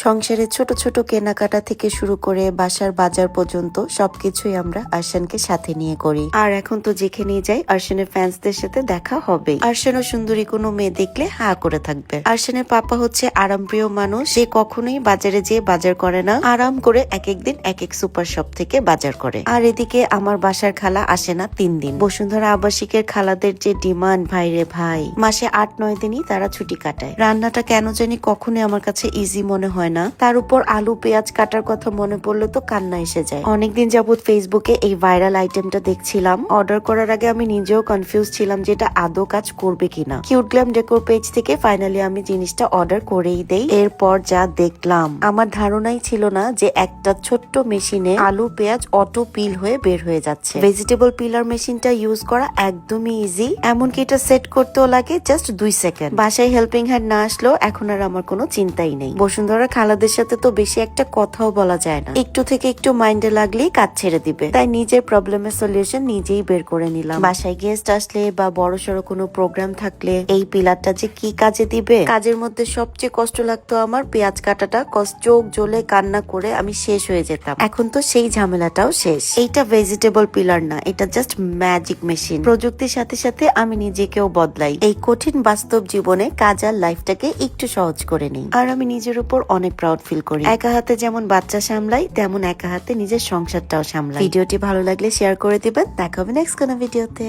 সংসারে ছোট ছোট কেনাকাটা থেকে শুরু করে বাসার বাজার পর্যন্ত সবকিছুই আমরা আরশানকে সাথে নিয়ে করি। আর এখন তো যেখানেই যাই আরশানের ফ্যান্সদের সাথে দেখা হবে। আরশানও সুন্দরী কোনো মেয়ে দেখলে হা করে থাকবে। আরশানের পাপা হচ্ছে আরামপ্রিয় মানুষ, সে কখনোই বাজারে যেয়ে বাজার করে না, আরাম করে এক এক দিন এক এক সুপার শপ থেকে বাজার করে। আর এদিকে আমার বাসার খালা আসে না 3 দিন। বসুন্ধরা আবাসিকের খালাদের যে ডিমান্ড, ভাইরে ভাই, মাসে 8-9 দিনই তারা ছুটি কাটায়। রান্নাটা কেন জানি কখনোই আমার কাছে ইজি মনে হয় না, তার উপর আলু পেঁয়াজ কাটার কথা মনে পড়লে তো কান্না এসে যায়। অনেকদিন যাবত ফেসবুকে এই ভাইরাল আইটেমটা দেখছিলাম। অর্ডার করার আগে আমি নিজেও কনফিউজ ছিলাম যে এটা আদৌ কাজ করবে কিনা। কিউট গ্ল্যাম ডেকোর পেজ থেকে ফাইনালি আমি জিনিসটা অর্ডার করেই দেই। এরপর যা দেখলাম, আমার ধারণাই ছিল না যে একটা ছোট্ট মেশিনে আলু পেঁয়াজ অটো পিল হয়ে বের হয়ে যাচ্ছে। ভেজিটেবল পিলার মেশিনটা ইউজ করা একদমই ইজি, এমনকি এটা সেট করতেও লাগে জাস্ট 2 সেকেন্ড। বাসায় হেল্পিং হ্যান্ড না আসলেও এখন আর আমার কোনো চিন্তাই নেই। বসুন্ধরা খালাদের সাথে তো বেশি একটা কথাও বলা যায় না, একটু থেকে একটু মাইন্ডে লাগলেই কাজ ছেড়ে দিবে। তাই নিজের প্রবলেমের সলিউশন নিজেই বের করে নিলাম। বাসায় গেস্ট আসলে বা বড়সড় কোনো প্রোগ্রাম থাকলে এই পিলারটা যে কি কাজে দিবে। কাজের মধ্যে সবচেয়ে কষ্ট লাগতো আমার পেঁয়াজ কাটাটা, চোখ জ্বলে কান্না করে আমি শেষ হয়ে যেতাম। এখন তো সেই ঝামেলাটাও শেষ। এইটা ভেজিটেবল পিলার না, এটা জাস্ট ম্যাজিক মেশিন। প্রযুক্তির সাথে সাথে আমি নিজেকেও বদলাই। এই কঠিন বাস্তব জীবনে কাজ আর লাইফটাকে একটু সহজ করে নিই। আর আমি নিজের উপর অনেক প্রাউড ফিল করি। একা হাতে যেমন বাচ্চা সামলাই, তেমন একা হাতে নিজের সংসারটাও সামলাই। ভিডিওটি ভালো লাগলে শেয়ার করে দিবেন। দেখা হবে নেক্সট কোনো ভিডিওতে।